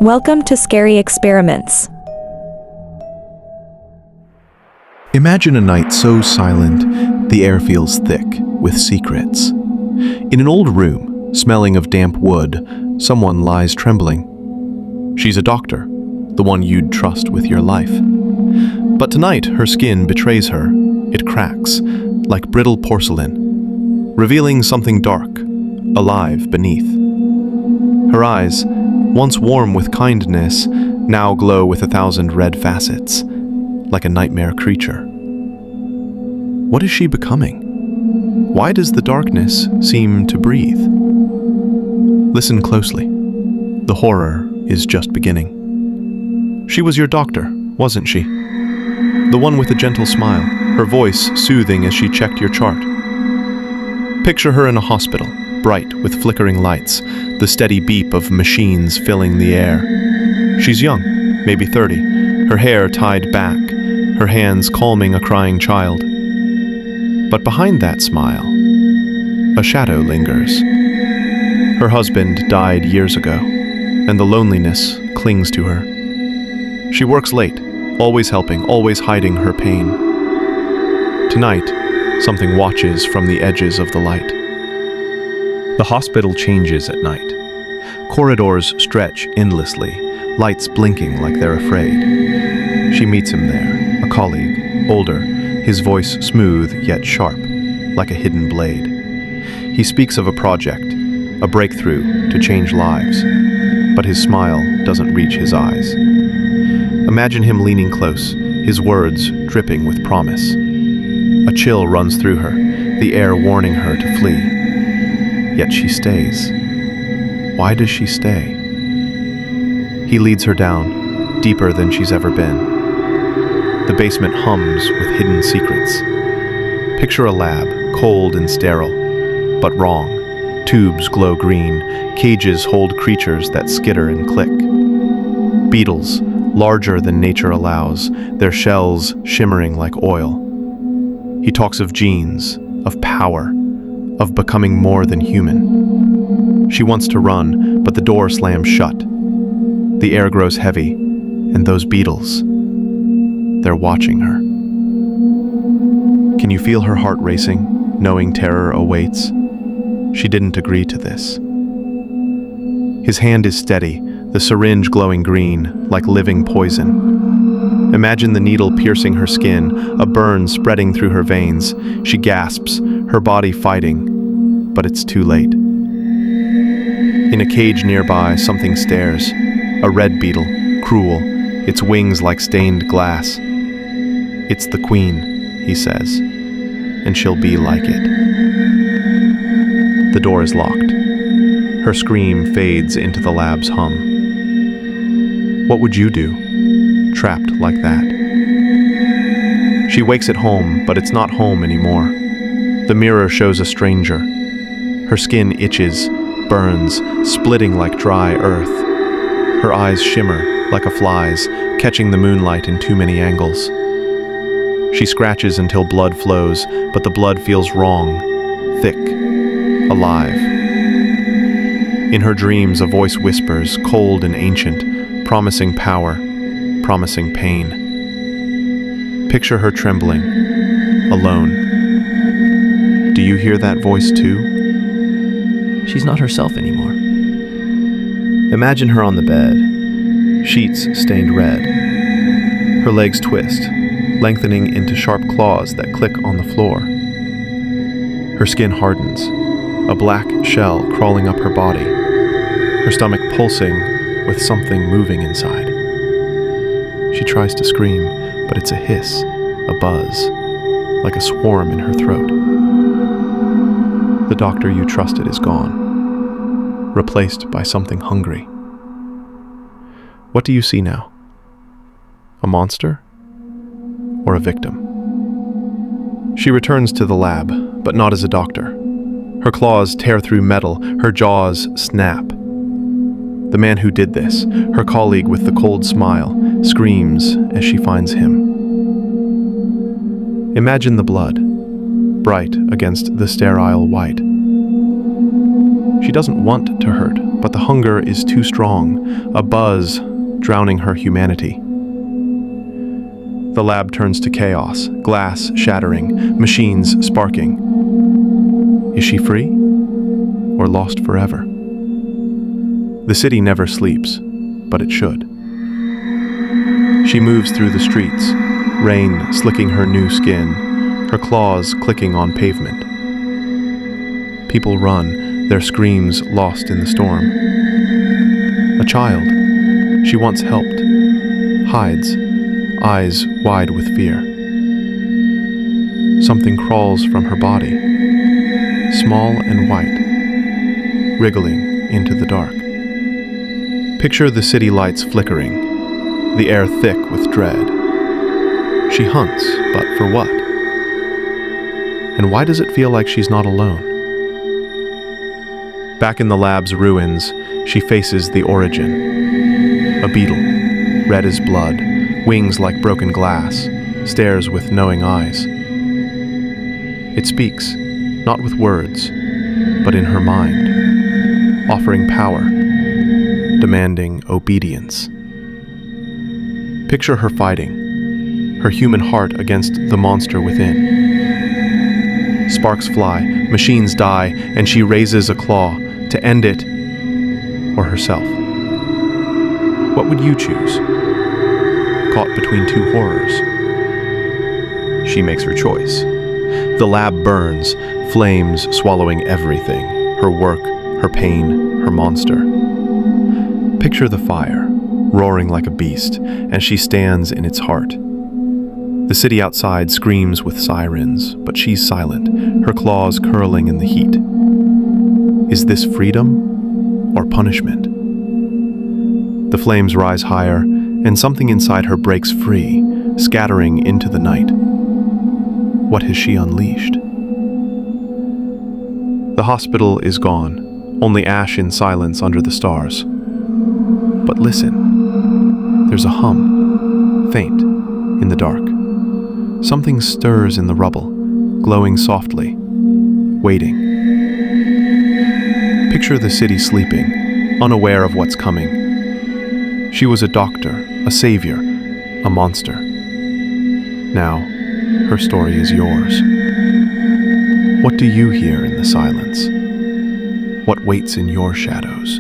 Welcome to Scary Experiments. Imagine a night so silent, the air feels thick with secrets. In an old room, smelling of damp wood, someone lies trembling. She's a doctor, the one you'd trust with your life. But tonight, her skin betrays her. It cracks, like brittle porcelain, revealing something dark, alive beneath. Her eyes, once warm with kindness, now glow with 1,000 red facets, like a nightmare creature. What is she becoming? Why does the darkness seem to breathe? Listen closely. The horror is just beginning. She was your doctor, wasn't she? The one with a gentle smile, her voice soothing as she checked your chart. Picture her in a hospital, bright with flickering lights, the steady beep of machines filling the air. She's young, maybe 30, her hair tied back, her hands calming a crying child. But behind that smile, a shadow lingers. Her husband died years ago, and the loneliness clings to her. She works late, always helping, always hiding her pain. Tonight, something watches from the edges of the light. The hospital changes at night. Corridors stretch endlessly, lights blinking like they're afraid. She meets him there, a colleague, older, his voice smooth yet sharp, like a hidden blade. He speaks of a project, a breakthrough to change lives, but his smile doesn't reach his eyes. Imagine him leaning close, his words dripping with promise. A chill runs through her, the air warning her to flee. Yet she stays. Why does she stay? He leads her down, deeper than she's ever been. The basement hums with hidden secrets. Picture a lab, cold and sterile, but wrong. Tubes glow green, cages hold creatures that skitter and click. Beetles, larger than nature allows, their shells shimmering like oil. He talks of genes, of power, of becoming more than human. She wants to run, but the door slams shut. The air grows heavy, and those beetles, they're watching her. Can you feel her heart racing, knowing terror awaits? She didn't agree to this. His hand is steady, the syringe glowing green, like living poison. Imagine the needle piercing her skin, a burn spreading through her veins. She gasps, her body fighting, but it's too late. In a cage nearby, something stares. A red beetle, cruel, its wings like stained glass. It's the queen, he says, and she'll be like it. The door is locked. Her scream fades into the lab's hum. What would you do, trapped like that? She wakes at home, but it's not home anymore. The mirror shows a stranger. Her skin itches, burns, splitting like dry earth. Her eyes shimmer like a fly's, catching the moonlight in too many angles. She scratches until blood flows, but the blood feels wrong, thick, alive. In her dreams, a voice whispers, cold and ancient, promising power, promising pain. Picture her trembling, alone. Do you hear that voice too? She's not herself anymore. Imagine her on the bed, sheets stained red. Her legs twist, lengthening into sharp claws that click on the floor. Her skin hardens, a black shell crawling up her body, her stomach pulsing with something moving inside. She tries to scream, but it's a hiss, a buzz, like a swarm in her throat. The doctor you trusted is gone, replaced by something hungry. What do you see now? A monster? Or a victim? She returns to the lab, but not as a doctor. Her claws tear through metal, her jaws snap. The man who did this, her colleague with the cold smile, screams as she finds him. Imagine the blood, bright against the sterile white. She doesn't want to hurt, but the hunger is too strong, a buzz drowning her humanity. The lab turns to chaos, glass shattering, machines sparking. Is she free? Or lost forever? The city never sleeps, but it should. She moves through the streets, rain slicking her new skin, her claws clicking on pavement. People run, their screams lost in the storm. A child, she once helped, hides, eyes wide with fear. Something crawls from her body, small and white, wriggling into the dark. Picture the city lights flickering, the air thick with dread. She hunts, but for what? And why does it feel like she's not alone? Back in the lab's ruins, she faces the origin. A beetle, red as blood, wings like broken glass, stares with knowing eyes. It speaks, not with words, but in her mind, offering power, demanding obedience. Picture her fighting, her human heart against the monster within. Sparks fly, machines die, and she raises a claw to end it or herself. What would you choose? Caught between two horrors. She makes her choice. The lab burns, flames swallowing everything, her work, her pain, her monster. Picture the fire, roaring like a beast, and she stands in its heart. The city outside screams with sirens, but she's silent, her claws curling in the heat. Is this freedom or punishment? The flames rise higher, and something inside her breaks free, scattering into the night. What has she unleashed? The hospital is gone, only ash in silence under the stars. But listen, there's a hum, faint, in the dark. Something stirs in the rubble, glowing softly, waiting. Picture the city sleeping, unaware of what's coming. She was a doctor, a savior, a monster. Now, her story is yours. What do you hear in the silence? What waits in your shadows?